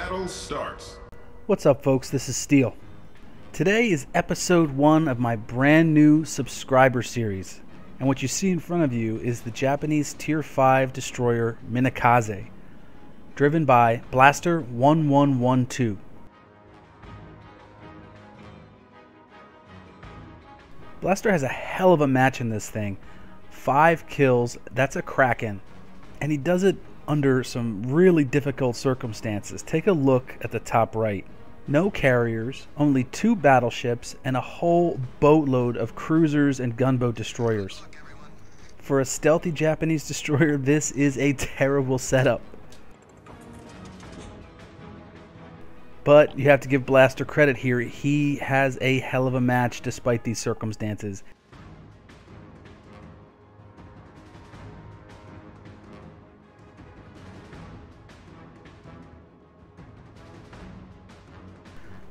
battle starts. What's up, folks? This is Steel. Today is episode 1 of my brand new subscriber series, and what you see in front of you is the Japanese Tier 5 destroyer Minekaze, driven by Blaster 1112. Blaster has a hell of a match in this thing. 5 kills, that's a Kraken, and he does it under some really difficult circumstances. Take a look at the top right. No carriers, only 2 battleships, and a whole boatload of cruisers and gunboat destroyers. For a stealthy Japanese destroyer, this is a terrible setup. But you have to give Blaster credit here. He has a hell of a match despite these circumstances.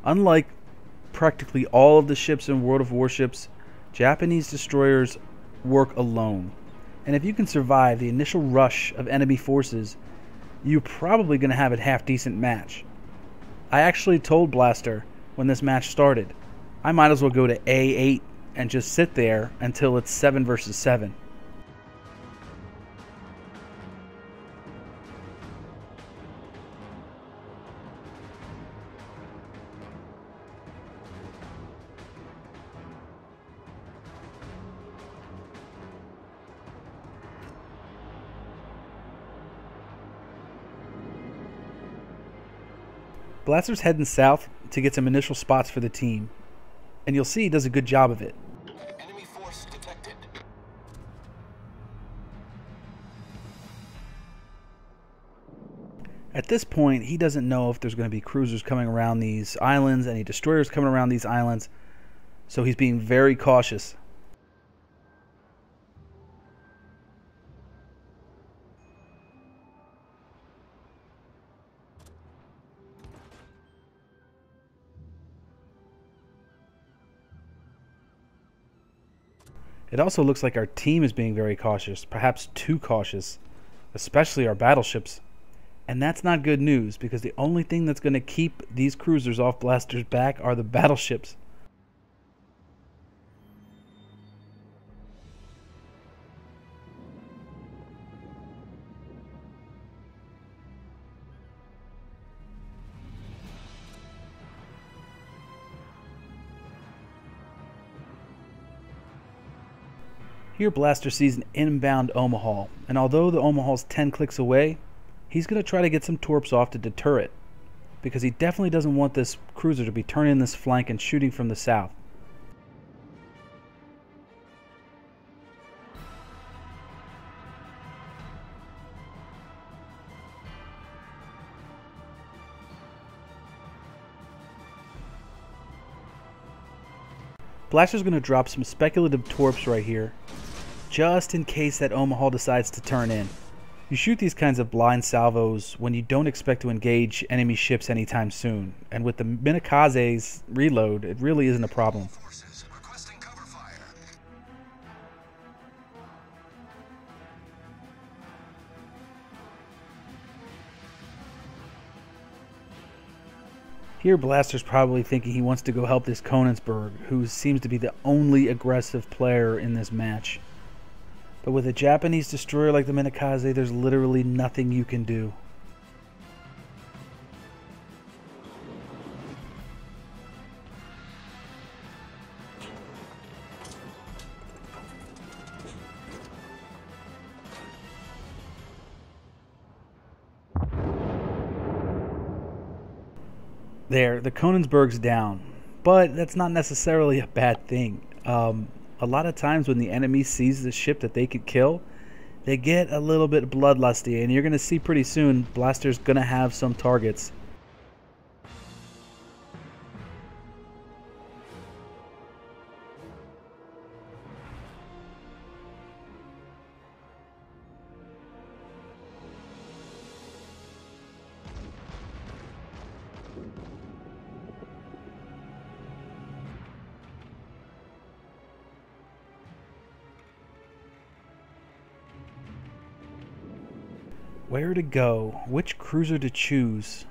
Unlike practically all of the ships in World of Warships, Japanese destroyers work alone. And if you can survive the initial rush of enemy forces, you're probably going to have a half-decent match. I actually told Blaster when this match started, I might as well go to A8 and just sit there until it's 7 versus 7. Blaster's heading south to get some initial spots for the team, and you'll see he does a good job of it. Enemy force detected. At this point, he doesn't know if there's going to be cruisers coming around these islands, any destroyers coming around these islands, so he's being very cautious. It also looks like our team is being very cautious, perhaps too cautious, especially our battleships. And that's not good news, because the only thing that's going to keep these cruisers off Blaster's back are the battleships. Here Blaster sees an inbound Omaha, and although the Omaha's 10 clicks away, he's going to try to get some torps off to deter it, because he definitely doesn't want this cruiser to be turning this flank and shooting from the south. Blaster's going to drop some speculative torps right here, just in case that Omaha decides to turn in. You shoot these kinds of blind salvos when you don't expect to engage enemy ships anytime soon, and with the Minekaze's reload, it really isn't a problem. Here Blaster's probably thinking he wants to go help this Königsberg, who seems to be the only aggressive player in this match. But with a Japanese destroyer like the Minekaze, there's literally nothing you can do. There, the Königsberg's down, but that's not necessarily a bad thing. A lot of times when the enemy sees the ship that they could kill, they get a little bit bloodlusty, and you're going to see pretty soon Blaster's going to have some targets. Where to go? Which cruiser to choose?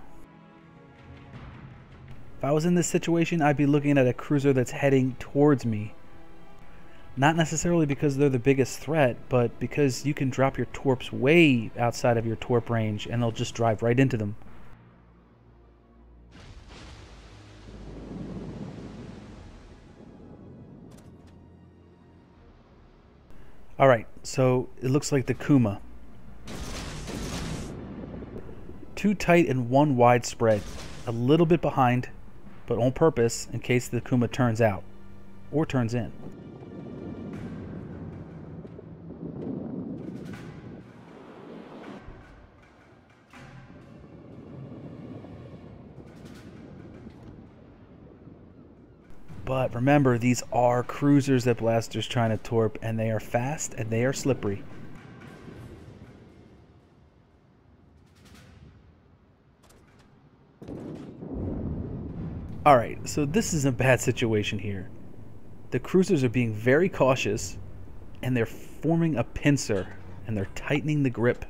If I was in this situation, I'd be looking at a cruiser that's heading towards me. Not necessarily because they're the biggest threat, but because you can drop your torps way outside of your torp range and they'll just drive right into them. Alright, so it looks like the Kuma. 2 tight and 1 wide spread. A little bit behind, but on purpose in case the Kuma turns out or turns in. But remember, these are cruisers that Blaster's trying to torp, and they are fast and they are slippery. Alright, so this is a bad situation here. The cruisers are being very cautious, and they're forming a pincer, and they're tightening the grip.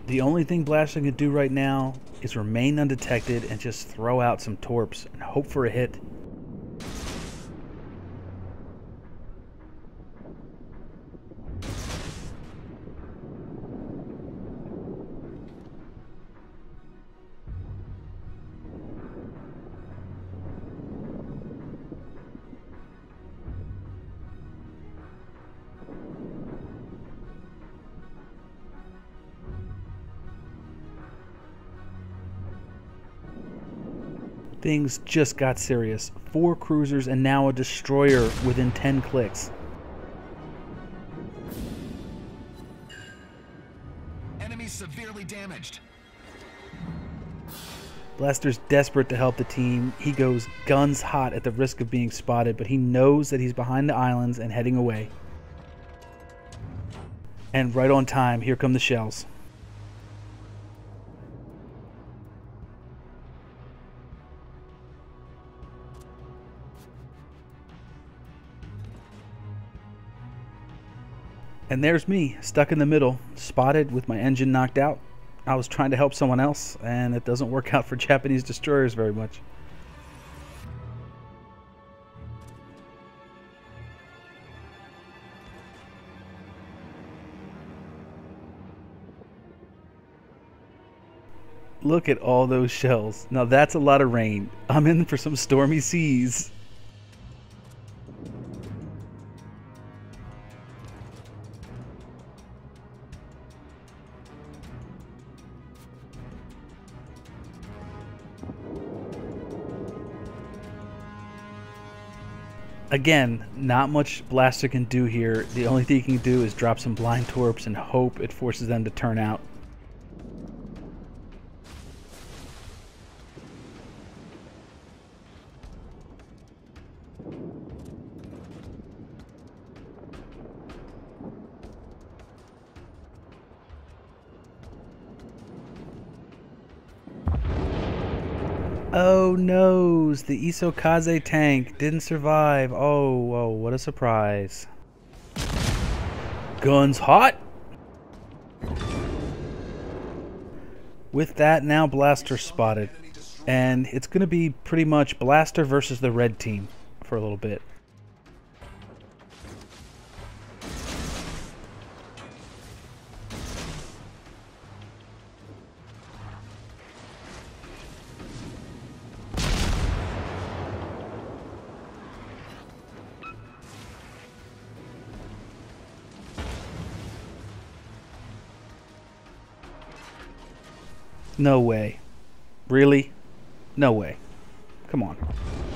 The only thing Blaster can do right now is remain undetected and just throw out some torps and hope for a hit. Things just got serious. 4 cruisers and now a destroyer within 10 clicks. Enemy severely damaged. Blaster's desperate to help the team. He goes guns hot at the risk of being spotted, but he knows that he's behind the islands and heading away. And right on time, here come the shells. And there's me, stuck in the middle, spotted with my engine knocked out. I was trying to help someone else, and it doesn't work out for Japanese destroyers very much. Look at all those shells. Now that's a lot of rain. I'm in for some stormy seas. Again, not much Blaster can do here. The only thing he can do is drop some blind torps and hope it forces them to turn out. Oh no, the Minekaze tank didn't survive. Oh, what a surprise. Guns hot! With that, now Blaster spotted. And it's going to be pretty much Blaster versus the red team for a little bit. No way. Really? No way. Come on.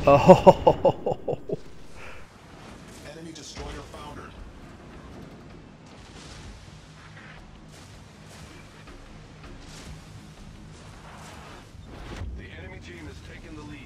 Oh. Enemy destroyer foundered. The enemy team has taken the lead.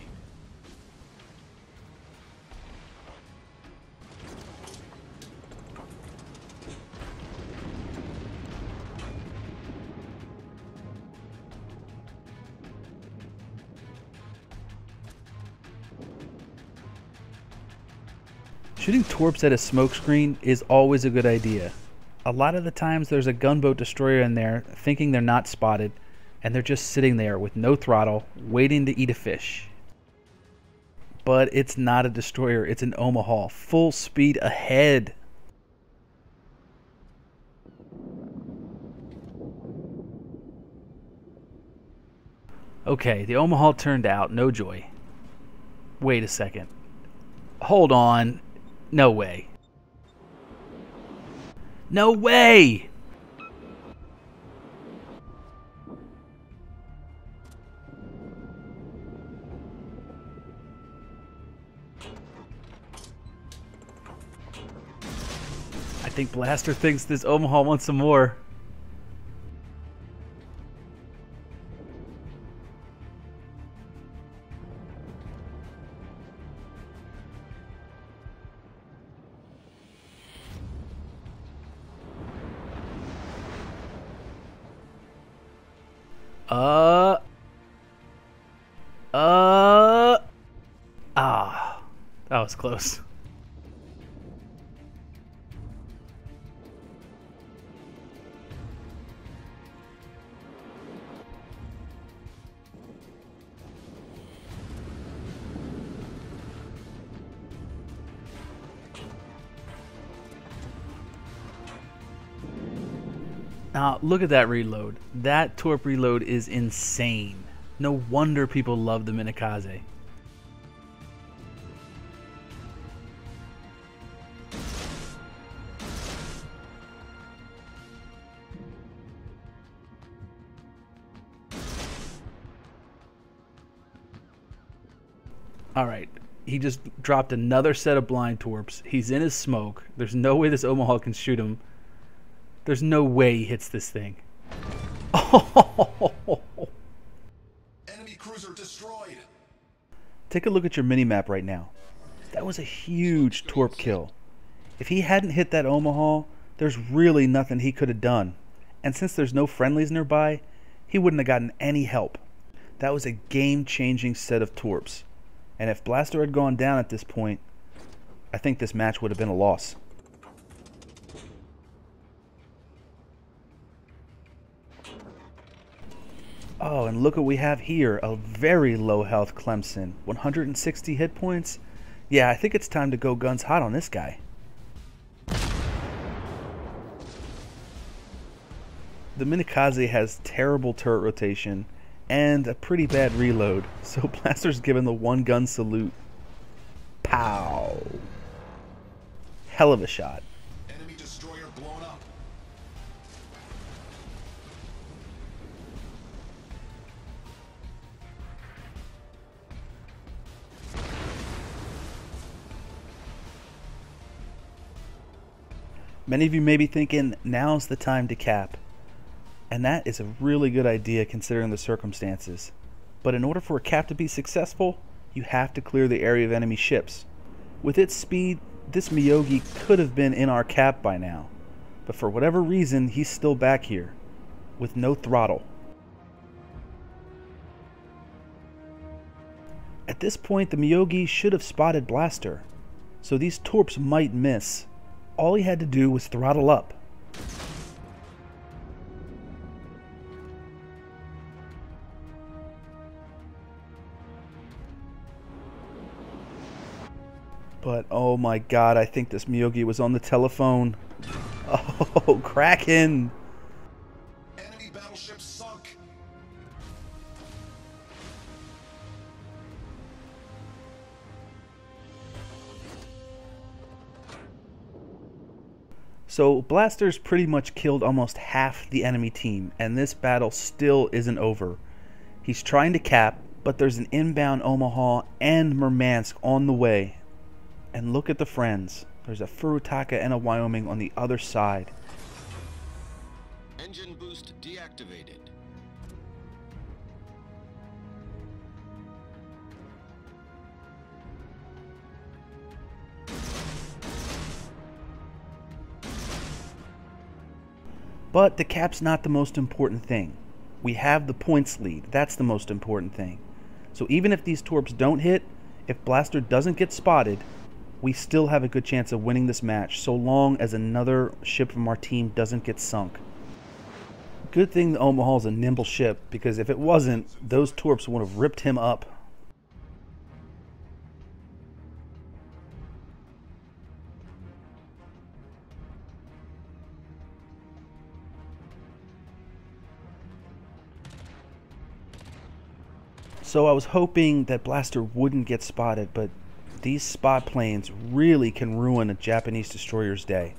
Shooting torps at a smokescreen is always a good idea. A lot of the times there's a gunboat destroyer in there thinking they're not spotted, and they're just sitting there with no throttle, waiting to eat a fish. But it's not a destroyer, it's an Omaha, full speed ahead. Okay, the Omaha turned out, no joy. Wait a second. Hold on. No way. No way! I think Blaster thinks this Omaha wants some more. That was close. Now, look at that reload. That torp reload is insane. No wonder people love the Minekaze. Alright, he just dropped another set of blind torps. He's in his smoke. There's no way this Omaha can shoot him. There's no way he hits this thing. Oh! Enemy cruiser destroyed. Take a look at your mini-map right now. That was a huge torp kill. If he hadn't hit that Omaha, there's really nothing he could have done. And since there's no friendlies nearby, he wouldn't have gotten any help. That was a game-changing set of torps. And if Blaster had gone down at this point, I think this match would have been a loss. Oh, and look what we have here. A very low health Clemson. 160 hit points. Yeah, I think it's time to go guns hot on this guy. The Minekaze has terrible turret rotation and a pretty bad reload, so Blaster's given the one gun salute. Pow! Hell of a shot. Enemy destroyer blown up. Many of you may be thinking, now's the time to cap. And that is a really good idea considering the circumstances. But in order for a cap to be successful, you have to clear the area of enemy ships. With its speed, this Miyogi could have been in our cap by now. But for whatever reason, he's still back here, with no throttle. At this point, the Miyogi should have spotted Blaster, so these torps might miss. All he had to do was throttle up. But oh my god, I think this Miyogi was on the telephone. Oh, Kraken! Enemy battleship sunk. So Blaster's pretty much killed almost half the enemy team, and this battle still isn't over. He's trying to cap, but there's an inbound Omaha and Murmansk on the way. And look at the friends. There's a Furutaka and a Wyoming on the other side. Engine boost deactivated. But the cap's not the most important thing. We have the points lead. That's the most important thing. So even if these torps don't hit, if Blaster doesn't get spotted, we still have a good chance of winning this match, so long as another ship from our team doesn't get sunk. Good thing the Omaha's a nimble ship, because if it wasn't, those torps would have ripped him up. So I was hoping that Blaster wouldn't get spotted, but these spot planes really can ruin a Japanese destroyer's day.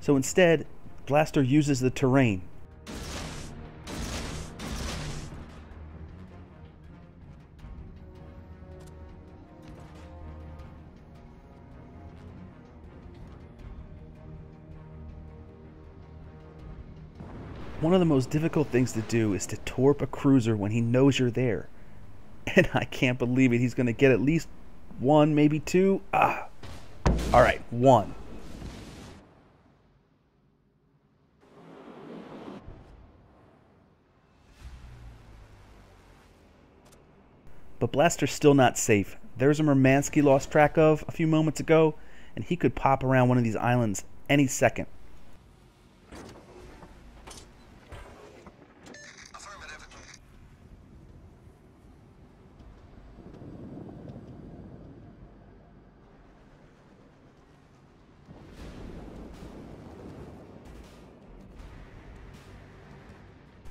So instead, Blaster uses the terrain. One of the most difficult things to do is to torp a cruiser when he knows you're there. And I can't believe it. He's going to get at least one, maybe two. Alright, one. But Blaster's still not safe. There's a Murmansk he lost track of a few moments ago, and he could pop around one of these islands any second.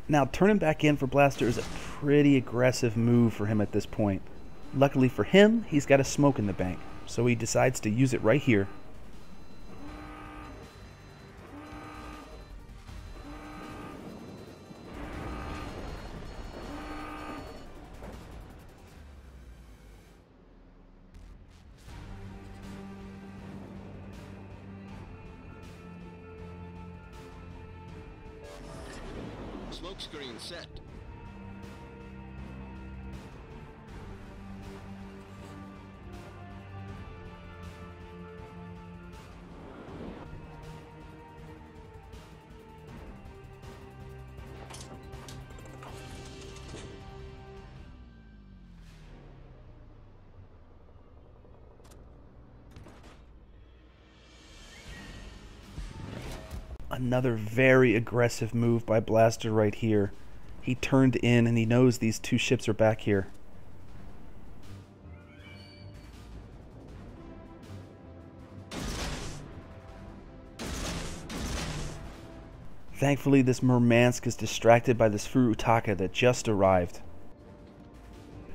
Now, turning back in for Blaster is a pretty aggressive move for him at this point. Luckily for him, he's got a smoke in the bank, so he decides to use it right here. Smoke screen set. Another very aggressive move by Blaster right here. He turned in and he knows these two ships are back here. Thankfully, this Murmansk is distracted by this Furutaka that just arrived.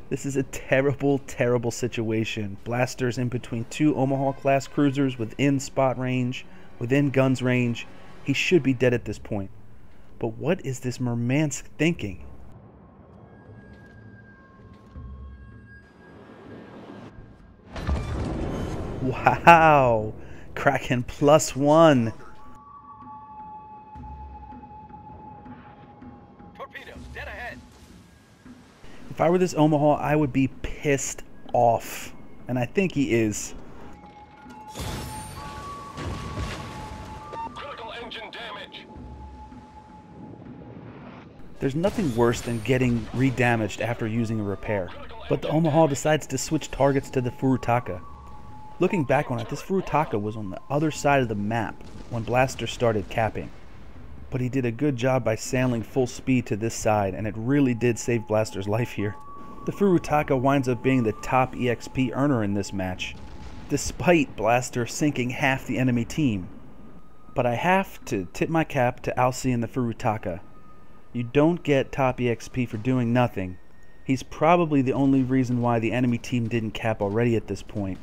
This is a terrible, terrible situation. Blaster's in between two Omaha-class cruisers within spot range, within guns range. He should be dead at this point. But what is this Murmansk thinking? Wow! Kraken +1. Torpedoes, dead ahead. If I were this Omaha, I would be pissed off. And I think he is. Critical engine damage. There's nothing worse than getting re-damaged after using a repair. But the Omaha decides to switch targets to the Furutaka. Looking back on it, this Furutaka was on the other side of the map when Blaster started capping. But he did a good job by sailing full speed to this side, and it really did save Blaster's life here. The Furutaka winds up being the top EXP earner in this match, despite Blaster sinking half the enemy team. But I have to tip my cap to Alcee and the Furutaka. You don't get top EXP for doing nothing. He's probably the only reason why the enemy team didn't cap already at this point.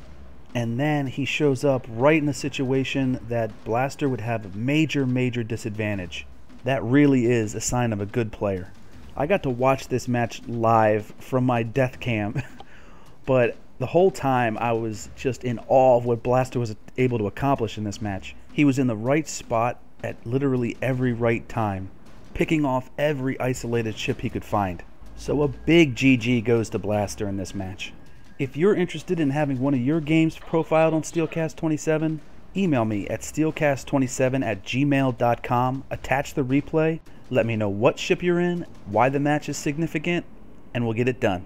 And then he shows up right in a situation that Blaster would have a major, major disadvantage. That really is a sign of a good player. I got to watch this match live from my death cam, but the whole time I was just in awe of what Blaster was able to accomplish in this match. He was in the right spot at literally every right time, picking off every isolated ship he could find. So a big GG goes to Blaster in this match. If you're interested in having one of your games profiled on SteelCast27, email me at steelcast27@gmail.com, attach the replay, let me know what ship you're in, why the match is significant, and we'll get it done.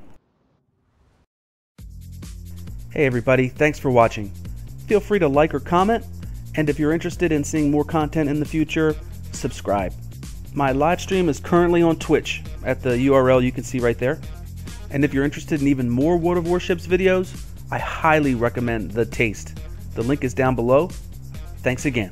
Hey everybody, thanks for watching. Feel free to like or comment, and if you're interested in seeing more content in the future, subscribe. My live stream is currently on Twitch at the URL you can see right there. And if you're interested in even more World of Warships videos, I highly recommend The Taste. The link is down below. Thanks again.